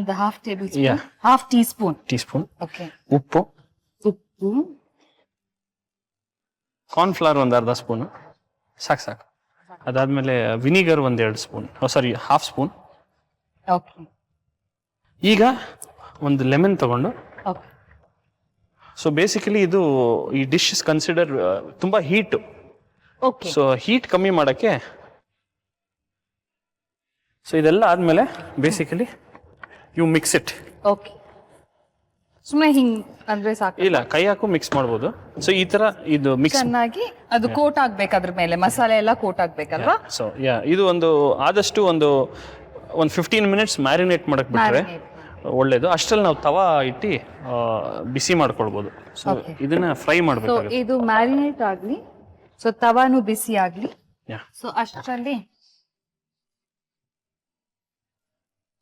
ಒಂದು half table Yeah. Spoon, half tea spoon. Teaspoon okay. ಉಪ್ಪು, ಉಪ್ಪು, ಕಾರ್ನ್ಫ್ಲವರ್ ಒಂದು ಅರ್ಧ ಸ್ಪೂನು, ಸಾಕು. ಅದಾದ್ಮೇಲೆ ವಿನಿಗರ್ ಒಂದು 2 spoon, sorry half spoon. Okay. ಈಗ ಒಂದು ಲೆಮನ್ ತಗೊಂಡು, ಓಕೆ. ಸೊ ಬೇಸಿಕಲಿ ಇದು ಈ ಡಿಶ್ ಇಸ್ ಕನ್ಸಿಡರ್ ತುಂಬ ಹೀಟ್. ಓಕೆ. ಸೊ ಹೀಟ್ ಕಮ್ಮಿ ಮಾಡೋಕ್ಕೆ, ಸೊ ಇದೆಲ್ಲ ಆದಮೇಲೆ basically you mix it. Okay. ಸುಮ್ಮನೆ ಹಿಂಗ್ ಅಂದ್ರೆ ಸಾಕು? ಇಲ್ಲ, ಕೈ ಹಾಕು ಮಿಕ್ಸ್ ಮಾಡ್ಬೋದು. ಸೊ ಈ ಥರ ಇದು ಮಿಕ್ಸ್ ಚೆನ್ನಾಗಿ ಅದು ಕೋಟ್ ಆಗ್ಬೇಕು, ಅದ್ರ ಮೇಲೆ ಮಸಾಲೆ ಎಲ್ಲ ಕೋಟ್ ಆಗ್ಬೇಕಲ್ವಾ? ಸೊ ಇದು ಒಂದು ಆದಷ್ಟು ಒಂದು 15 ಮಿನಿಟ್ಸ್ ಮ್ಯಾರಿನೇಟ್ ಮಾಡಕ್ ಬಿಟ್ರೆ ಒಳ್ಳೇದು. ಅಷ್ಟರಲ್ಲಿ ನಾವು ತವಾ ಇಟ್ಟು ಬಿಸಿ ಮಾಡ್ಕೊಳ್ಬೋದು. ಸೊ ಇದನ್ನ ಫ್ರೈ ಸೊ ಮಾಡಬೇಕು. ಇದು ಮ್ಯಾರಿನೇಟ್ ಆಗ್ಲಿ, ಸೊ ತವಾನು ಬಿಸಿ ಆಗ್ಲಿ. ಸೊ ಅಷ್ಟರಲ್ಲಿ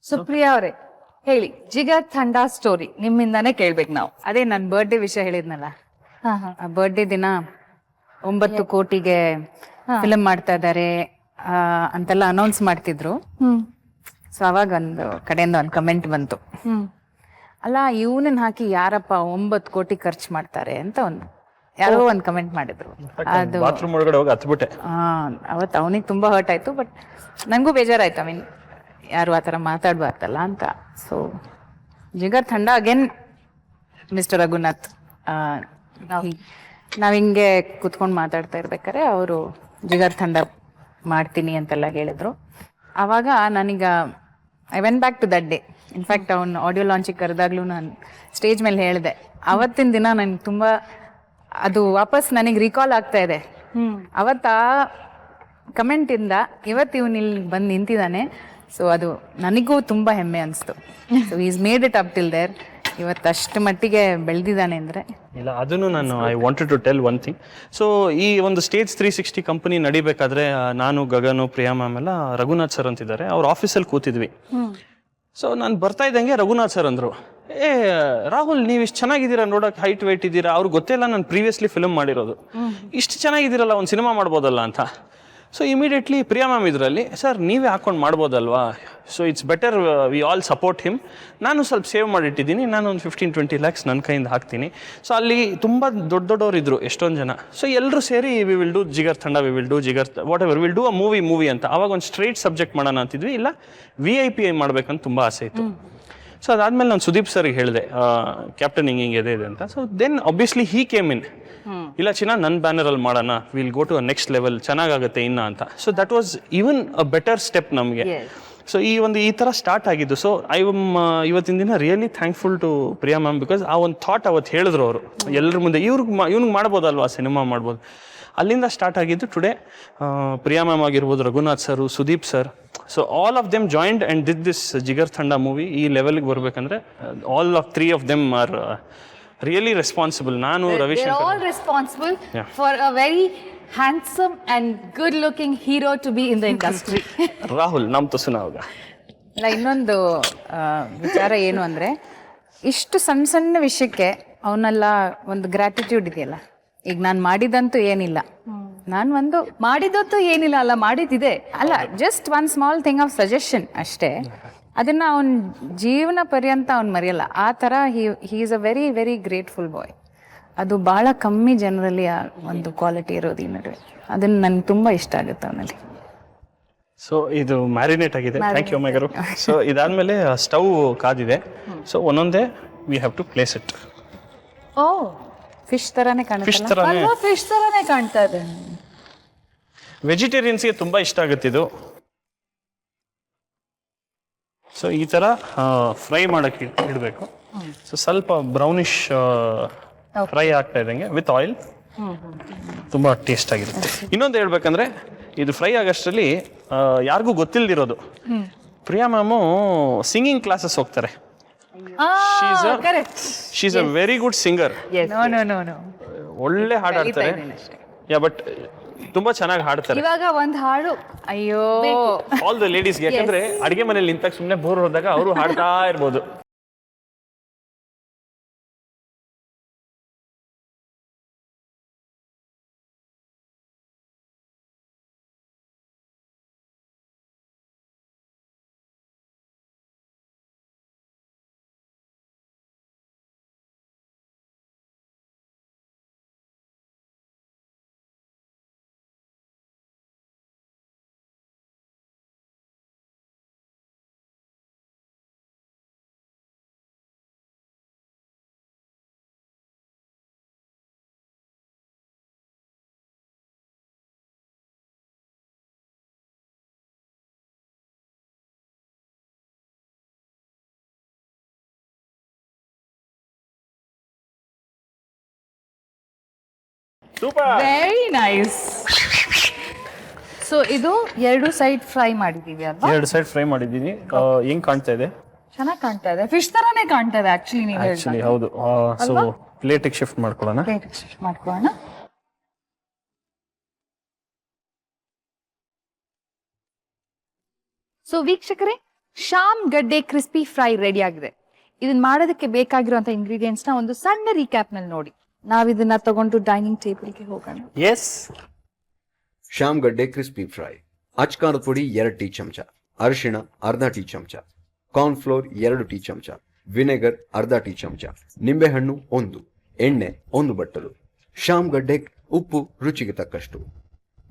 ಸುಪ್ರಿಯಾ ಅವರೇ ಹೇಳಿ, ಜಿಗರ್ ಥಂಡಾ ಸ್ಟೋರಿ ನಿಮ್ಮಿಂದಾನೇ ಕೇಳ್ಬೇಕು ನಾವು. ಅದೇ ನನ್ನ ಬರ್ಡೇ ವಿಷಯ ಹೇಳಿದ್ನಲ್ಲ, ಆ ಬರ್ಡೇ ದಿನ 9 ಕೋಟಿಗೆ ಫಿಲಮ್ ಮಾಡ್ತಾ ಇದ್ದಾರೆ ಅಂತೆಲ್ಲ ಅನೌನ್ಸ್ ಮಾಡ್ತಿದ್ರು. ಸೊ ಅವಾಗ ಒಂದು ಕಡೆಯಿಂದ ಒಂದು ಕಮೆಂಟ್ ಬಂತು, ಅಲ್ಲ ಇವನನ್ನ ಹಾಕಿ ಯಾರಪ್ಪ 9 ಕೋಟಿ ಖರ್ಚು ಮಾಡ್ತಾರೆ ಅಂತ ಯಾರೋ ಒಂದು ಕಮೆಂಟ್ ಮಾಡಿದ್ರು. ಅದು ಬಾತ್ರೂಮ್ ಒಳಗಡೆ ಹೋಗಿ ಹತ್ಬಿಟ್ಟೆ. ಅವತ್ತು ಅವನಿಗೆ ತುಂಬಾ ಹರ್ಟ್ ಆಯ್ತು, ಬಟ್ ನನಗೂ ಬೇಜಾರಾಯ್ತು. ಯಾರು ಆ ಥರ ಮಾತಾಡ್ಬಾರ್ದಲ್ಲ ಅಂತ. ಸೊ ಜಿಗರ್ ಥಂಡಾ ಅಗೇನ್ ಮಿಸ್ಟರ್ ರಘುನಾಥ್, ನಾವ್ ಹಿಂಗೆ ಕುತ್ಕೊಂಡು ಮಾತಾಡ್ತಾ ಇರ್ಬೇಕಾರೆ ಅವರು ಜಿಗರ್ ಥಂಡಾ ಮಾಡ್ತೀನಿ ಅಂತೆಲ್ಲ ಹೇಳಿದ್ರು. ಆವಾಗ ನನಗ I went back to that day. In fact ಅವ್ನು ಆಡಿಯೋ ಲಾಂಚಿಗೆ ಕರೆದಾಗ್ಲೂ ನಾನು ಸ್ಟೇಜ್ ಮೇಲೆ ಹೇಳಿದೆ. ಅವತ್ತಿನ ದಿನ ನನಗೆ ತುಂಬ ಅದು ವಾಪಸ್ ನನಗೆ ರೀಕಾಲ್ ಆಗ್ತಾ ಇದೆ. ಅವತ್ತ ಕಮೆಂಟಿಂದ ಇವತ್ತು ಇವನು ಇಲ್ಲಿ ಬಂದು ನಿಂತಿದ್ದಾನೆ. ಸೊ ಅದು ನನಗೂ ತುಂಬ ಹೆಮ್ಮೆ ಅನಿಸ್ತು. So is made it up till there. ಇವತ್ತು ಅಷ್ಟು ಮಟ್ಟಿಗೆ ಬೆಳೆದಿದ್ದಾನೆ ಅಂದರೆ ಇಲ್ಲ, ಅದನ್ನು ನಾನು I wanted to tell one thing. So ಈ ಒಂದು ಸ್ಟೇಜ್ 360 ಕಂಪನಿ ನಡಿಬೇಕಾದ್ರೆ ನಾನು, ಗಗನು, ಪ್ರಿಯಾ ಮ್ಯಾಮ್ ಎಲ್ಲ ರಘುನಾಥ್ ಸರ್ ಅಂತಿದ್ದಾರೆ, ಅವ್ರ ಆಫೀಸಲ್ಲಿ ಕೂತಿದ್ವಿ. ಸೊ ನಾನು ಬರ್ತಾ ಇದ್ದಂಗೆ ರಘುನಾಥ್ ಸರ್ ಅಂದರು, ರಾಹುಲ್ ನೀವು ಇಷ್ಟು ಚೆನ್ನಾಗಿದ್ದೀರಾ, ನೋಡೋಕೆ ಹೈಟ್ ವೆಯ್ಟ್ ಇದ್ದೀರಾ. ಅವ್ರಿಗೆ ಗೊತ್ತಿಲ್ಲ ನಾನು ಪ್ರೀವಿಯಸ್ಲಿ ಫಿಲ್ಮ್ ಮಾಡಿರೋದು, ಇಷ್ಟು ಚೆನ್ನಾಗಿದ್ದೀರಲ್ಲ ಒಂದು ಸಿನಿಮಾ ಮಾಡ್ಬೋದಲ್ಲ ಅಂತ. ಸೊ ಇಮಿಡಿಯೇಟ್ಲಿ ಪ್ರಿಯಾ ಮ್ಯಾಮ್ ಇದರಲ್ಲಿ, ಸರ್ ನೀವೇ ಹಾಕೊಂಡು ಮಾಡ್ಬೋದಲ್ವಾ, so it's better we all support him. ನಾನು ಸ್ವಲ್ಪ ಸೇವ್ ಮಾಡಿಟ್ಟಿದ್ದೀನಿ, ನಾನು ಒಂದು 15-20 ಲ್ಯಾಕ್ಸ್ ನನ್ನ ಕೈಯಿಂದ ಹಾಕ್ತೀನಿ. ಸೊ ಅಲ್ಲಿ ತುಂಬ ದೊಡ್ಡವ್ರು ಇದ್ದರು, ಎಷ್ಟೊಂದು ಜನ. ಸೊ ಎಲ್ಲರೂ ಸೇರಿ we will do Jigarthanda, we will do Jigar whatever, will do a movie ಅಂತ. ಆವಾಗ ಒಂದು ಸ್ಟ್ರೈಟ್ ಸಬ್ಜೆಕ್ಟ್ ಮಾಡೋಣ ಅಂತಿದ್ವಿ, ಇಲ್ಲ VIP ಮಾಡ್ಬೇಕಂತ ತುಂಬ ಆಸೆ ಇತ್ತು. ಸೊ ಅದಾದಮೇಲೆ ನಾನು ಸುದೀಪ್ ಸರ್ಗೆ ಹೇಳಿದೆ, ಕ್ಯಾಪ್ಟನ್ ಹಿಂಗೆ ಇದೆ ಅಂತ. So then obviously he came in, ಇಲ್ಲ ಚಿನ್ನ ನನ್ನ ಬ್ಯಾನರಲ್ಲಿ ಮಾಡೋಣ, will go to a next level, ಚೆನ್ನಾಗಾಗುತ್ತೆ ಇನ್ನ ಅಂತ. So that was even a better step ನಮಗೆ. ಸೊ ಈ ಥರ ಸ್ಟಾರ್ಟ್ ಆಗಿದ್ದು. ಸೊ ಇವತ್ತಿನ ದಿನ really thankful to Priya ma'am, because ಆ ಒಂದು ಥಾಟ್ ಅವತ್ತು ಹೇಳಿದ್ರು ಅವರು ಎಲ್ಲರ ಮುಂದೆ, ಇವ್ನಿಗೆ ಮಾಡ್ಬೋದಲ್ವಾ ಸಿನಿಮಾ ಮಾಡ್ಬೋದು. ಅಲ್ಲಿಂದ ಸ್ಟಾರ್ಟ್ ಆಗಿದ್ದು ಟುಡೇ. ಪ್ರಿಯಾ ಮ್ಯಾಮ್ ಆಗಿರ್ಬೋದು, Raghunath sir, Sudeep sir, so all of them joined and did this Jigarthanda movie. ಈ ಲೆವೆಲ್ಗೆ ಬರಬೇಕಂದ್ರೆ all of 3 of them are really responsible. ನಾನು, Ravishankar, all responsible for a very handsome and good looking hero to be in the industry. Rahul ನಮ್ ತುಸುನಾವಾಗ. ಅಲ್ಲ, ಇನ್ನೊಂದು ವಿಚಾರ ಏನು ಅಂದರೆ, ಇಷ್ಟು ಸಣ್ಣ ಸಣ್ಣ ವಿಷಯಕ್ಕೆ ಅವನೆಲ್ಲ ಒಂದು ಗ್ರ್ಯಾಟಿಟ್ಯೂಡ್ ಇದೆಯಲ್ಲ. ಈಗ ನಾನು ಮಾಡಿದಂತೂ ಏನಿಲ್ಲ, ನಾನು ಮಾಡಿದತ್ತು ಏನಿಲ್ಲ ಅಲ್ಲ, ಮಾಡಿದ್ದಿದೆ ಅಲ್ಲ, just one small thing of suggestion ಅಷ್ಟೇ. ಅದನ್ನ ಅವನ ಜೀವನ ಪರ್ಯಂತ ಅವ್ನು ಮರೆಯಲ್ಲ. ಆ ಥರ he is a very very grateful boy. ಅದು ಭಾಳ ಕಮ್ಮಿ ಜನರಲ್ಲಿ ಆ ಒಂದು ಕ್ವಾಲಿಟಿ ಇರೋದು ಈ ನಡುವೆ. ಅದನ್ನು ನನಗೆ ತುಂಬ ಇಷ್ಟ ಆಗುತ್ತೆ ಅವನಲ್ಲಿ. ಸೊ ಇದು ಮ್ಯಾರಿನೇಟ್ ಆಗಿದೆ. ಥ್ಯಾಂಕ್ ಯು ಅಮ್ಮಾಗರು. ಸೊ ಇದಾದ್ಮೇಲೆ ಸ್ಟವ್ ಕಾದಿದೆ. ಸೊ ಒಂದೊಂದೇ we have to place it. Oh, fish ಥರನೇ ಫಿಶ್ ಕಾಣುತ್ತೆ. ಥರನೇ, ಫಿಶ್ ತರನೇ ಕಾಣ್ತಾ ಇದೆ. ವೆಜಿಟೇರಿಯನ್ಸ್ಗೆ ತುಂಬ ಇಷ್ಟ ಆಗುತ್ತೆ ಇದು. ಸೊ ಈ ಥರ ಫ್ರೈ ಮಾಡೋಕ್ಕೆ ಇಡಬೇಕು. ಸೊ ಸ್ವಲ್ಪ ಬ್ರೌನಿಶ್ ಫ್ರೈ ಆಗ್ತಾ ಇದ್ದಂಗೆ ವಿತ್ ಆಯಿಲ್ ತುಂಬ ಟೇಸ್ಟ್ ಆಗಿರುತ್ತೆ. ಇನ್ನೊಂದು ಹೇಳ್ಬೇಕಂದ್ರೆ, ಇದು ಫ್ರೈ ಆಗೋಷ್ಟರಲ್ಲಿ ಯಾರಿಗೂ ಗೊತ್ತಿಲ್ದಿರೋದು, ಪ್ರಿಯಾ ಮ್ಯಾಮು ಸಿಂಗಿಂಗ್ ಕ್ಲಾಸಸ್ ಹೋಗ್ತಾರೆ. She is a very good singer. ಒಳ್ಳೆ ಹಾಡು ಹಾಡ್ತಾರೆ. ಬಟ್ ತುಂಬಾ ಚೆನ್ನಾಗಿ ಹಾಡ್ತಾರೆ. ಇವಾಗ ಒಂದು ಹಾಡು, ಅಯ್ಯೋ, ಆಲ್ ದ ಲೇಡೀಸ್ಗೆ, ಯಾಕಂದ್ರೆ ಅಡಿಗೆ ಮನೇಲಿ ನಿಂತಾಗ ಸುಮ್ಮನೆ ಬೋರ್ ಹೋದಾಗ ಅವರು ಹಾಡ್ತಾ ಇರ್ಬೋದು. Very nice. ಸೊ ಇದು 2 ಸೈಡ್ ಫ್ರೈ ಮಾಡಿದೀವಿ ಅಲ್ವಾ? 2 ಸೈಡ್ ಫ್ರೈ ಮಾಡಿದ್ದೀನಿ. ಹೆಂಗ್ ಕಾಣ್ತಾ ಇದೆ? ಚೆನ್ನಾಗಿ ಕಾಣ್ತಾ ಇದೆ. ಫಿಶ್ ತರಾನೇ ಕಾಣ್ತಾ ಇದೆ ಆಕ್ಚುಲಿ ನೀವು ಆಕ್ಚುಲಿ ಹೌದು. ಸೊ ಪ್ಲೇಟಿಗೆ ಶಿಫ್ಟ್ ಮಾಡ್ಕೊಳ್ಳೋಣ. ಮಾಡ್ಕೊಳ್ಳೋಣ. ಸೊ ವೀಕ್ಷಕರೇ, ಶ್ಯಾಮ್ ಗಡ್ಡೆ ಕ್ರಿಸ್ಪಿ ಫ್ರೈ ರೆಡಿ ಆಗಿದೆ. ಇದನ್ನ ಮಾಡೋದಕ್ಕೆ ಬೇಕಾಗಿರುವಂತ ಇಂಗ್ರೀಡಿಯೆಂಟ್ಸ್ ನ ಒಂದು ಸಣ್ಣ ರೀಕ್ಯಾಪ್ ನಲ್ಲಿ ನೋಡಿ. ನಾವಿದನ್ನ ತಗೊಂಡು ಡೈನಿಂಗ್ ಟೇಬಲ್ಗೆ ಹೋಗೋಣ. ಎಸ್. ಶ್ಯಾಮ್ ಗಡ್ಡೆ ಕ್ರಿಸ್ಪಿ ಫ್ರೈ, ಅಚ್ಕಾರದ ಪುಡಿ 2 ಟೀ ಚಮಚ, ಅರಿಶಿಣ ಅರ್ಧ ಟೀ ಚಮಚ, ಕಾರ್ನ್ಫ್ಲೋರ್ 2 ಟೀ ಚಮಚ, ವಿನೆಗರ್ ಅರ್ಧ ಟೀ ಚಮಚ, ನಿಂಬೆಹಣ್ಣು 1, ಎಣ್ಣೆ 1 ಬಟ್ಟಲು, ಶ್ಯಾಮ್ ಗಡ್ಡೆ, ಉಪ್ಪು ರುಚಿಗೆ ತಕ್ಕಷ್ಟು.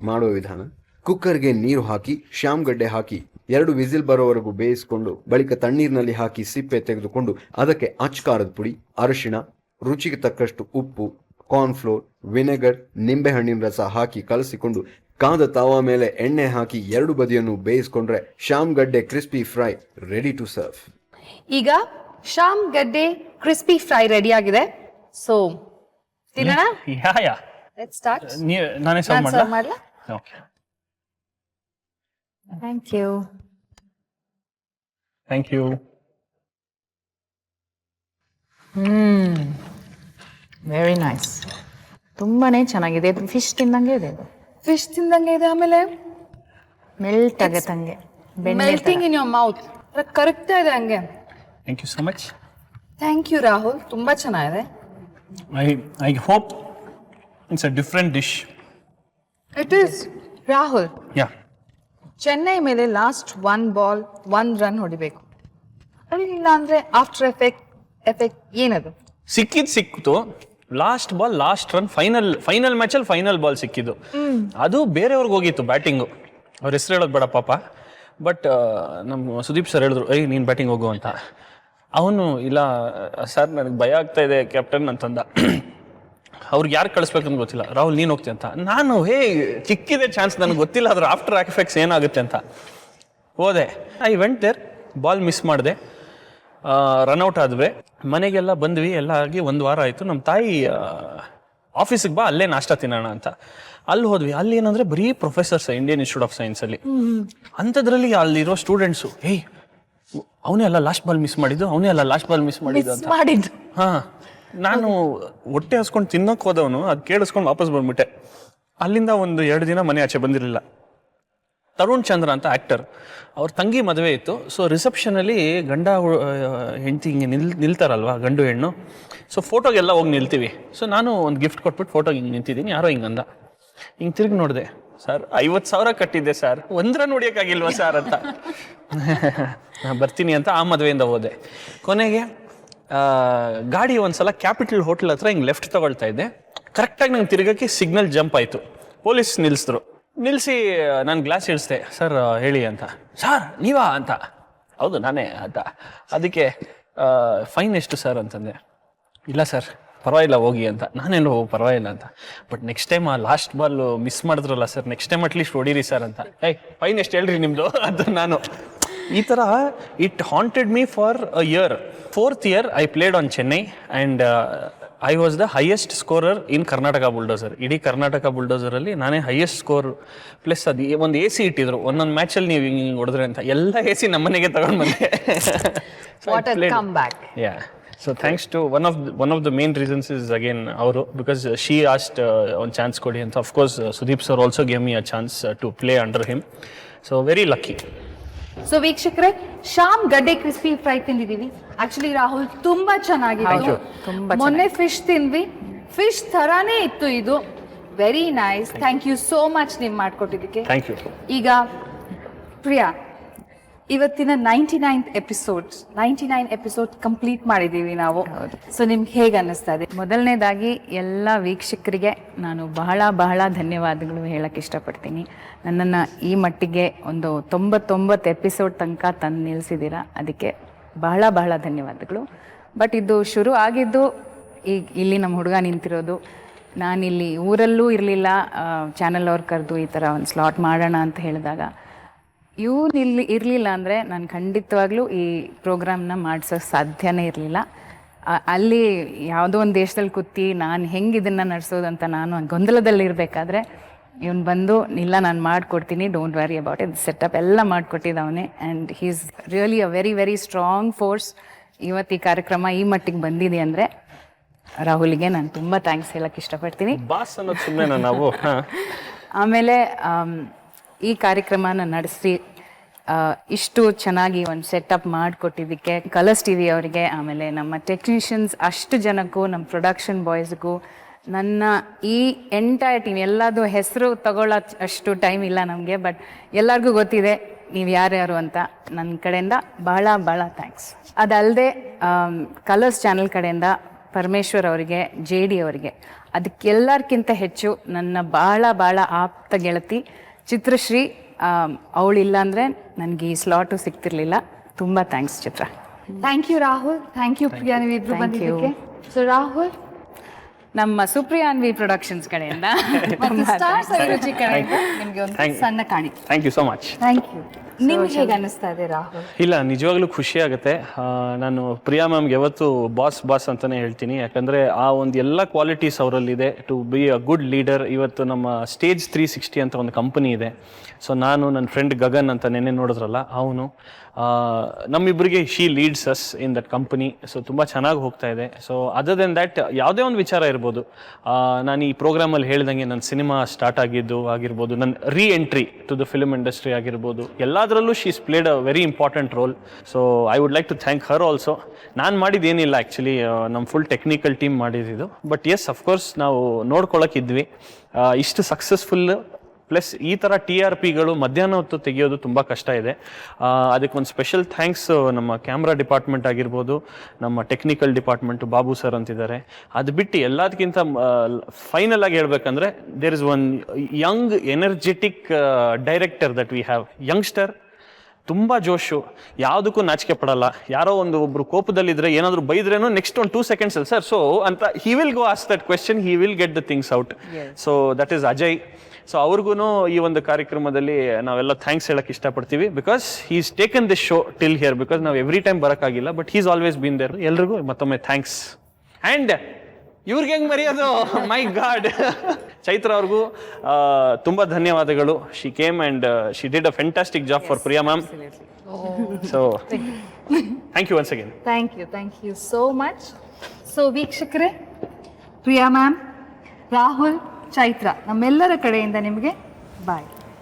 ಮಾಡುವ ವಿಧಾನ: ಕುಕ್ಕರ್ಗೆ ನೀರು ಹಾಕಿ ಶ್ಯಾಮ್ ಗಡ್ಡೆ ಹಾಕಿ 2 ವಿಸಿಲ್ ಬರೋವರೆಗೂ ಬೇಯಿಸಿಕೊಂಡು ಬಳಿಕ ತಣ್ಣೀರಿನಲ್ಲಿ ಹಾಕಿ ಸಿಪ್ಪೆ ತೆಗೆದುಕೊಂಡು ಅದಕ್ಕೆ ಅಚ್ಕಾರದ ಪುಡಿ, ಅರಿಶಿಣ, ರುಚಿಗೆ ತಕ್ಕಷ್ಟು ಉಪ್ಪು, ಕಾರ್ನ್ಫ್ಲೋರ್, ವಿನೆಗರ್, ನಿಂಬೆಹಣ್ಣಿನ ರಸ ಹಾಕಿ ಕಲಸಿಕೊಂಡು ಕಾದ ತಾವ ಮೇಲೆ ಎಣ್ಣೆ ಹಾಕಿ 2 ಬದಿಯನ್ನು ಬೇಯಿಸಿಕೊಂಡ್ರೆ ಶ್ಯಾಮ್ ಗಡ್ಡೆ crispy fry ready to serve. ಈಗ ಶ್ಯಾಮ್ ಗಡ್ಡೆ ಕ್ರಿಸ್ಪಿ ಫ್ರೈ ರೆಡಿ ಆಗಿದೆ. ಸೊ ತಿನ್ನೋಣ. Yeah let's start. ನಾನೇ ಸರ್ವ್ ಮಾಡಲಾ? Okay. Thank you. Thank you. Very nice. ತುಂಬಾನೇ ಚೆನ್ನಾಗಿದೆ. ಫಿಶ್ ತಿಂದಂಗೆ ಇದೆ. ಫಿಶ್ ತಿಂದಂಗೆ ಇದೆ. ಆಮೇಲೆ ಮೆಲ್ಟ್ ಆಗತ್ತಂಗೆ, melting in your mouth. Correct ಇದೆ ಹಂಗೆ. Thank you so much. Thank you Rahul, ತುಂಬಾ ಚೆನ್ನಾಗಿದೆ. I hope it's a different dish. It is. Rahul, yeah, Chennai ಮೇಲೆ ಲಾಸ್ಟ್ 1 ಬಾಲ್ 1 ರನ್ ಹೊಡಿಬೇಕು. ಇಲ್ಲ ಅಂದ್ರೆ ಆಫ್ಟರ್ ಎಫೆಕ್ಟ್ ಏನದು? ಸಿಕ್ಕಿತ್ತು. Last ball last run, final ಮ್ಯಾಚಲ್ಲಿ ಫೈನಲ್ ಬಾಲ್ ಸಿಕ್ಕಿದ್ದು. ಅದು ಬೇರೆಯವ್ರಿಗೆ ಹೋಗಿತ್ತು ಬ್ಯಾಟಿಂಗು. ಅವ್ರ ಹೆಸರು ಹೇಳೋದು ಬೇಡ ಪಾಪ. ಬಟ್ ನಮ್ಮ ಸುದೀಪ್ ಸರ್ ಹೇಳಿದ್ರು, ನೀನು ಬ್ಯಾಟಿಂಗ್ ಹೋಗು ಅಂತ. ಅವನು ಇಲ್ಲ ಸರ್ ನನಗೆ ಭಯ ಆಗ್ತಾ ಇದೆ ಕ್ಯಾಪ್ಟನ್ ಅಂತಂದ. ಅವ್ರಿಗೆ ಯಾರು ಕಳಿಸ್ಬೇಕಂತ ಗೊತ್ತಿಲ್ಲ. ರಾಹುಲ್ ನೀನು ಹೋಗ್ತೀಯ ಅಂತ. ನಾನು ಚಿಕ್ಕಿದೆ ಚಾನ್ಸ್, ನನಗೆ ಗೊತ್ತಿಲ್ಲ ಅದ್ರ ಆಫ್ಟರ್ ಎಫೆಕ್ಟ್ಸ್ ಏನಾಗುತ್ತೆ ಅಂತ ಹೋದೆ. I went there, ball miss ಮಾಡಿದೆ, ರನ್ಔಟ್ ಆದ್ವಿ. ಮನೆಗೆಲ್ಲ ಬಂದ್ವಿ, ಎಲ್ಲ ಆಗಿ 1 ವಾರ ಆಯಿತು. ನಮ್ಮ ತಾಯಿ ಆಫೀಸಿಗೆ ಬಾ ಅಲ್ಲೇ ನಾಷ್ಟ ತಿನ್ನೋಣ ಅಂತ ಅಲ್ಲಿ ಹೋದ್ವಿ. ಅಲ್ಲಿ ಏನಂದ್ರೆ ಬರೀ ಪ್ರೊಫೆಸರ್ಸ್ ಇಂಡಿಯನ್ ಇನ್ಸ್ಟಿಟ್ಯೂಟ್ ಆಫ್ ಸೈನ್ಸಲ್ಲಿ. ಅಂಥದ್ರಲ್ಲಿ ಅಲ್ಲಿರೋ ಸ್ಟೂಡೆಂಟ್ಸು ಅವನೇ ಅಲ್ಲ ಲಾಸ್ಟ್ ಬಾಲ್ ಮಿಸ್ ಮಾಡಿದ್ದು, ಅವನೇ ಅಲ್ಲ ಲಾಸ್ಟ್ ಬಾಲ್ ಮಿಸ್ ಮಾಡಿದ್ದು ಅಂತ. ಹಾಂ, ನಾನು ಹೊಟ್ಟೆ ಹಸ್ಕೊಂಡು ತಿನ್ನೋಕೆ ಹೋದವನು ಅದು ಕೇಳಿಸ್ಕೊಂಡು ವಾಪಸ್ ಬಂದ್ಬಿಟ್ಟೆ. ಅಲ್ಲಿಂದ 1-2 ದಿನ ಮನೆ ಆಚೆ ಬಂದಿರಲಿಲ್ಲ. ತರುಣ್ ಚಂದ್ರ ಅಂತ ಆ್ಯಕ್ಟರ್, ಅವ್ರ ತಂಗಿ ಮದುವೆ ಇತ್ತು. ಸೊ ರಿಸೆಪ್ಷನಲ್ಲಿ ಗಂಡ ಹೆಂಡತಿ ಹಿಂಗೆ ನಿಲ್ತಾರಲ್ವ, ಗಂಡು ಹೆಣ್ಣು. ಸೊ ಫೋಟೋಗೆಲ್ಲ ಹೋಗಿ ನಿಲ್ತೀವಿ. ಸೊ ನಾನು ಒಂದು ಗಿಫ್ಟ್ ಕೊಟ್ಬಿಟ್ಟು ಫೋಟೋಗೆ ಹಿಂಗೆ ನಿಂತಿದ್ದೀನಿ. ಯಾರೋ ಹಿಂಗಂದ, ಹಿಂಗೆ ತಿರುಗಿ ನೋಡಿದೆ. ಸರ್ 50,000 ಕಟ್ಟಿದ್ದೆ ಸರ್, 1 ರನ್ ಹೊಡಿಯೋಕ್ಕಾಗಿಲ್ವಾ ಸರ್ ಅಂತ. ನಾನು ಬರ್ತೀನಿ ಅಂತ ಆ ಮದುವೆಯಿಂದ ಹೋದೆ. ಕೊನೆಗೆ ಗಾಡಿ ಒಂದ್ಸಲ ಕ್ಯಾಪಿಟಲ್ ಹೋಟೆಲ್ ಹತ್ರ ಹಿಂಗೆ ಲೆಫ್ಟ್ ತಗೊಳ್ತಾ ಇದ್ದೆ. ಕರೆಕ್ಟಾಗಿ ನಂಗೆ ತಿರುಗಕ್ಕೆ ಸಿಗ್ನಲ್ ಜಂಪ್ ಆಯಿತು. ಪೊಲೀಸ್ ನಿಲ್ಲಿಸಿ ನಾನು ಗ್ಲಾಸ್ ಇಳಿಸ್ದೆ. ಸರ್ ಹೇಳಿ ಅಂತ. ಸರ್ ನೀವಾ ಅಂತ. ಹೌದು ನಾನೇ ಅಂತ. ಅದಕ್ಕೆ ಫೈನ್ ಎಷ್ಟು ಸರ್ ಅಂತಂದೆ. ಇಲ್ಲ ಸರ್ ಪರವಾಗಿಲ್ಲ ಹೋಗಿ ಅಂತ. ನಾನೇನು ಪರವಾಗಿಲ್ಲ ಅಂತ. ಬಟ್ ನೆಕ್ಸ್ಟ್ ಟೈಮ್ ಆ ಲಾಸ್ಟ್ ಬಾಲ್ ಮಿಸ್ ಮಾಡಿದ್ರಲ್ಲ ಸರ್, ನೆಕ್ಸ್ಟ್ ಟೈಮ್ ಅಟ್ಲೀಸ್ಟ್ ಹೊಡೀರಿ ಸರ್ ಅಂತ. ಫೈನ್ ಎಷ್ಟು ಹೇಳ್ರಿ ನಿಮ್ಮದು ಅಂತ. ನಾನು ಈ ಥರ it haunted me for a year. 4th year I played on Chennai and I was the highest scorer in Karnataka bulldozer. ಇಡೀ ಕರ್ನಾಟಕ ಬುಲ್ಡೋಸರಲ್ಲಿ ನಾನೇ ಹೈಯೆಸ್ಟ್ ಸ್ಕೋರ್. ಪ್ಲಸ್ ಅದು ಒಂದು AC ಇಟ್ಟಿದ್ರು, ಒಂದೊಂದು ಮ್ಯಾಚಲ್ಲಿ ನೀವು ಹಿಂಗೆ ಹೊಡೆದ್ರೆ ಅಂತ. ಎಲ್ಲ AC ನಮ್ಮನೆಗೆ ತಗೊಂಡು ಬಂದೆ. Yeah, so thanks to one of the main reasons is again ಅವರು, ಬಿಕಾಸ್ ಶಿ ಆಸ್ಟ್ ಒಂದು ಚಾನ್ಸ್ ಕೊಡಿ ಅಂತ. Of course Sudeep sir also gave me a chance to play under him. So very lucky. So ವೀಕ್ಷಕರೇ, ಶ್ಯಾಮ್ ಗಡ್ಡೆ ಕ್ರಿಸ್ಪಿ ಫ್ರೈ ತಿಂದಿದ್ದೀವಿ. Actually Rahul ತುಂಬಾ ಚೆನ್ನಾಗಿದೆ. ಮೊನ್ನೆ ಫಿಶ್ ತಿಂದ್ವಿ, ಫಿಶ್ ಥರಾನೇ ಇತ್ತು ಇದು. Very nice. Thank you so much ನೀವು ಮಾಡ್ಕೊಟ್ಟಿದ್ದಕ್ಕೆ. Thank you. ಈಗ ಪ್ರಿಯಾ, ಇವತ್ತಿನ 99th ಎಪಿಸೋಡ್ ಕಂಪ್ಲೀಟ್ ಮಾಡಿದ್ದೀವಿ ನಾವು. ಸೊ ನಿಮ್ಗೆ ಹೇಗೆ ಅನ್ನಿಸ್ತಾ ಇದೆ? ಮೊದಲನೇದಾಗಿ ಎಲ್ಲ ವೀಕ್ಷಕರಿಗೆ ನಾನು ಬಹಳ ಧನ್ಯವಾದಗಳು ಹೇಳಕ್ಕೆ ಇಷ್ಟಪಡ್ತೀನಿ. ನನ್ನನ್ನು ಈ ಮಟ್ಟಿಗೆ ಒಂದು 99 ಎಪಿಸೋಡ್ ತನಕ ತಂದು ನಿಲ್ಲಿಸಿದ್ದೀರಾ, ಅದಕ್ಕೆ ಬಹಳ ಧನ್ಯವಾದಗಳು. ಬಟ್ ಇದು ಶುರು ಆಗಿದ್ದು ಈಗ ಇಲ್ಲಿ ನಮ್ಮ ಹುಡುಗ ನಿಂತಿರೋದು. ನಾನಿಲ್ಲಿ ಊರಲ್ಲೂ ಇರಲಿಲ್ಲ. ಚಾನಲ್ ಅವ್ರು ಕರೆದು ಈ ಥರ ಒಂದು ಸ್ಲಾಟ್ ಮಾಡೋಣ ಅಂತ ಹೇಳಿದಾಗ ಇವನು ಇರಲಿಲ್ಲ ಅಂದರೆ ನಾನು ಖಂಡಿತವಾಗ್ಲೂ ಈ ಪ್ರೋಗ್ರಾಮ್ನ ಮಾಡಿಸೋಕ್ಕೆ ಸಾಧ್ಯನೇ ಇರಲಿಲ್ಲ. ಅಲ್ಲಿ ಯಾವುದೋ ಒಂದು ದೇಶದಲ್ಲಿ ಕೂತಿ ನಾನು ಹೆಂಗೆ ಇದನ್ನು ನಡೆಸೋದು ಅಂತ ನಾನು ಗೊಂದಲದಲ್ಲಿರಬೇಕಾದ್ರೆ ಇವನು ಬಂದು ಇಲ್ಲ ನಾನು ಮಾಡಿಕೊಡ್ತೀನಿ, don't worry about it, setup ಎಲ್ಲ ಮಾಡಿಕೊಟ್ಟಿದ್ದವನೇ. And he is really a very very strong force. ಇವತ್ತು ಈ ಕಾರ್ಯಕ್ರಮ ಈ ಮಟ್ಟಿಗೆ ಬಂದಿದೆ ಅಂದರೆ ರಾಹುಲ್ಗೆ ನಾನು ತುಂಬ ಥ್ಯಾಂಕ್ಸ್ ಹೇಳಕ್ಕೆ ಇಷ್ಟಪಡ್ತೀನಿ. ಬಾಸ್ ಅನ್ನೋದು ಸುಮ್ಮನೆ ನಾವು ಆಮೇಲೆ ಈ ಕಾರ್ಯಕ್ರಮನ ನಡೆಸಿ ಇಷ್ಟು ಚೆನ್ನಾಗಿ ಒಂದು ಸೆಟಪ್ ಮಾಡಿಕೊಟ್ಟಿದ್ದಕ್ಕೆ ಕಲರ್ಸ್ ಟಿ ವಿ ಅವರಿಗೆ, ಆಮೇಲೆ ನಮ್ಮ ಟೆಕ್ನಿಷಿಯನ್ಸ್ ಅಷ್ಟು ಜನಕ್ಕೂ, ನಮ್ಮ ಪ್ರೊಡಕ್ಷನ್ ಬಾಯ್ಸ್ಗೂ, ನನ್ನ ಈ ಎಂಟೈರ್ ಟೀಮ್ ಎಲ್ಲದು ಹೆಸರು ತಗೊಳ್ಳೋ ಅಷ್ಟು ಟೈಮ್ ಇಲ್ಲ ನಮಗೆ, ಬಟ್ ಎಲ್ಲರಿಗೂ ಗೊತ್ತಿದೆ ನೀವು ಯಾರ್ಯಾರು ಅಂತ. ನನ್ನ ಕಡೆಯಿಂದ ಭಾಳ ಭಾಳ ಥ್ಯಾಂಕ್ಸ್. ಅದಲ್ಲದೆ ಕಲರ್ಸ್ ಚಾನಲ್ ಕಡೆಯಿಂದ ಪರಮೇಶ್ವರ್ ಅವರಿಗೆ, ಜೆ ಡಿ ಅವರಿಗೆ, ಅದಕ್ಕೆಲ್ಲರಿಗಿಂತ ಹೆಚ್ಚು ನನ್ನ ಭಾಳ ಭಾಳ ಆಪ್ತ ಗೆಳತಿ ಚಿತ್ರಶ್ರೀ, ಅವಳಿಲ್ಲ ಅಂದರೆ ನನಗೆ ಈ ಸ್ಲಾಟು ಸಿಗ್ತಿರ್ಲಿಲ್ಲ. ತುಂಬ thanks Chitra. Thank you Rahul, thank you Priya, ನೀವಿಬ್ರು ಬಂದಿದ್ದಕ್ಕೆ. ಸೊ ರಾಹುಲ್, ನಮ್ಮ ಸುಪ್ರಿಯಾನ್ವಿ ಪ್ರೊಡಕ್ಷನ್ಸ್ ಕಡೆಯಿಂದ ಮತ್ತು ಸ್ಟಾರ್ಸ್ ಅಭಿರುಚಿ ಕಡೆಯಿಂದ ನಿಮಗೆ ಒಂದು ಸಣ್ಣ ಕಾಣಿಕೆ. Thank you so much. Thank you. ನಿಮ್ಗೆ ಹೇಗೆ ಅನ್ನಿಸ್ತಾ ಇದೆ ರಾಹುಲ್? ಇಲ್ಲ, ನಿಜವಾಗ್ಲೂ ಖುಷಿ ಆಗುತ್ತೆ. ನಾನು ಪ್ರಿಯಾ ಮ್ಯಾಮ್ಗೆ ಯಾವತ್ತು ಬಾಸ್ ಅಂತಾನೆ ಹೇಳ್ತೀನಿ. ಯಾಕಂದರೆ ಆ ಒಂದು ಎಲ್ಲ ಕ್ವಾಲಿಟೀಸ್ ಅವರಲ್ಲಿದೆ to be a good leader. ಇವತ್ತು ನಮ್ಮ ಸ್ಟೇಜ್ 360 ಅಂತ ಒಂದು ಕಂಪನಿ ಇದೆ. ಸೊ ನಾನು ನನ್ನ ಫ್ರೆಂಡ್ ಗಗನ್ ಅಂತ ನೆನ್ನೆ ನೋಡಿದ್ರಲ್ಲ, ಅವನು ನಮ್ಮಿಬ್ಬರಿಗೆ she leads us in that company. So ತುಂಬ ಚೆನ್ನಾಗಿ ಹೋಗ್ತಾ ಇದೆ. ಸೊ ಅದರ್ ದೆನ್ ದ್ಯಾಟ್ ಯಾವುದೇ ಒಂದು ವಿಚಾರ ಇರ್ಬೋದು, ನಾನು ಈ ಪ್ರೋಗ್ರಾಮಲ್ಲಿ ಹೇಳ್ದಂಗೆ ನನ್ನ ಸಿನಿಮಾ ಸ್ಟಾರ್ಟ್ ಆಗಿರ್ಬೋದು, ನನ್ನ re entry to the film industry ಆಗಿರ್ಬೋದು, ಎಲ್ಲದರಲ್ಲೂ she's played a very important role. So I would like to thank her also. ನಾನು ಮಾಡಿದ್ದೇನಿಲ್ಲ ಆ್ಯಕ್ಚುಲಿ, ನಮ್ಮ ಫುಲ್ ಟೆಕ್ನಿಕಲ್ ಟೀಮ್ ಮಾಡಿದ್ದು. ಬಟ್ ಎಸ್, ಅಫ್ಕೋರ್ಸ್ ನಾವು ನೋಡ್ಕೊಳಕ್ಕಿದ್ವಿ. ಇಷ್ಟು ಸಕ್ಸಸ್ಫುಲ್ ಪ್ಲಸ್ ಈ ಥರ TRPಗಳು ಮಧ್ಯಾಹ್ನ ಹೊತ್ತು ತೆಗೆಯೋದು ತುಂಬ ಕಷ್ಟ ಇದೆ. ಅದಕ್ಕೆ ಒಂದು ಸ್ಪೆಷಲ್ ಥ್ಯಾಂಕ್ಸ್ ನಮ್ಮ ಕ್ಯಾಮ್ರಾ ಡಿಪಾರ್ಟ್ಮೆಂಟ್ ಆಗಿರ್ಬೋದು, ನಮ್ಮ ಟೆಕ್ನಿಕಲ್ ಡಿಪಾರ್ಟ್ಮೆಂಟು ಬಾಬು ಸರ್ ಅಂತಿದ್ದಾರೆ. ಅದು ಬಿಟ್ಟು ಎಲ್ಲದಕ್ಕಿಂತ ಫೈನಲ್ ಆಗಿ ಹೇಳ್ಬೇಕಂದ್ರೆ there is one young energetic director that we have. Youngster, ತುಂಬ ಜೋಶು, ಯಾವುದಕ್ಕೂ ನಾಚಿಕೆ ಪಡಲ್ಲ. ಯಾರೋ ಒಬ್ಬರು ಕೋಪದಲ್ಲಿದ್ದರೆ ಏನಾದರೂ ಬೈದ್ರೇನೋ ನೆಕ್ಸ್ಟ್ ಒಂದು 2 seconds ಅಲ್ಲಿ ಸರ್ ಸೊ ಅಂತ he will go ask that question, he will get the things out. So that is Ajay. So ಅವ್ರಿಗೂ ಈ ಒಂದು ಕಾರ್ಯಕ್ರಮದಲ್ಲಿ ನಾವೆಲ್ಲ ಥ್ಯಾಂಕ್ಸ್ ಹೇಳಕ್ಕೆ ಇಷ್ಟಪಡ್ತೀವಿ. Because he's taken this show till here. Because ನಾವು ಎವ್ರಿ ಟೈಮ್ ಬರೋಕ್ಕಾಗಿಲ್ಲ, but he's always been there. ಎಲ್ರಿಗೂ ಮತ್ತೊಮ್ಮೆ ಥ್ಯಾಂಕ್ಸ್. ಆ್ಯಂಡ್ ಇವ್ರಿಗೆ ಹೆಂಗೆ ಮರೆಯೋದು, ಮೈ ಗಾಡ್, ಚೈತ್ರ ಅವ್ರಿಗೂ ತುಂಬ ಧನ್ಯವಾದಗಳು. She came and she did a fantastic job for Priya ma'am. So thank you once again. Thank you so much. So ವೀಕ್ಷಕರೇ, ಪ್ರಿಯಾ ಮ್ಯಾಮ್, ರಾಹುಲ್, ಚೈತ್ರ, ನಮ್ಮೆಲ್ಲರ ಕಡೆಯಿಂದ ನಿಮಗೆ ಬಾಯ್.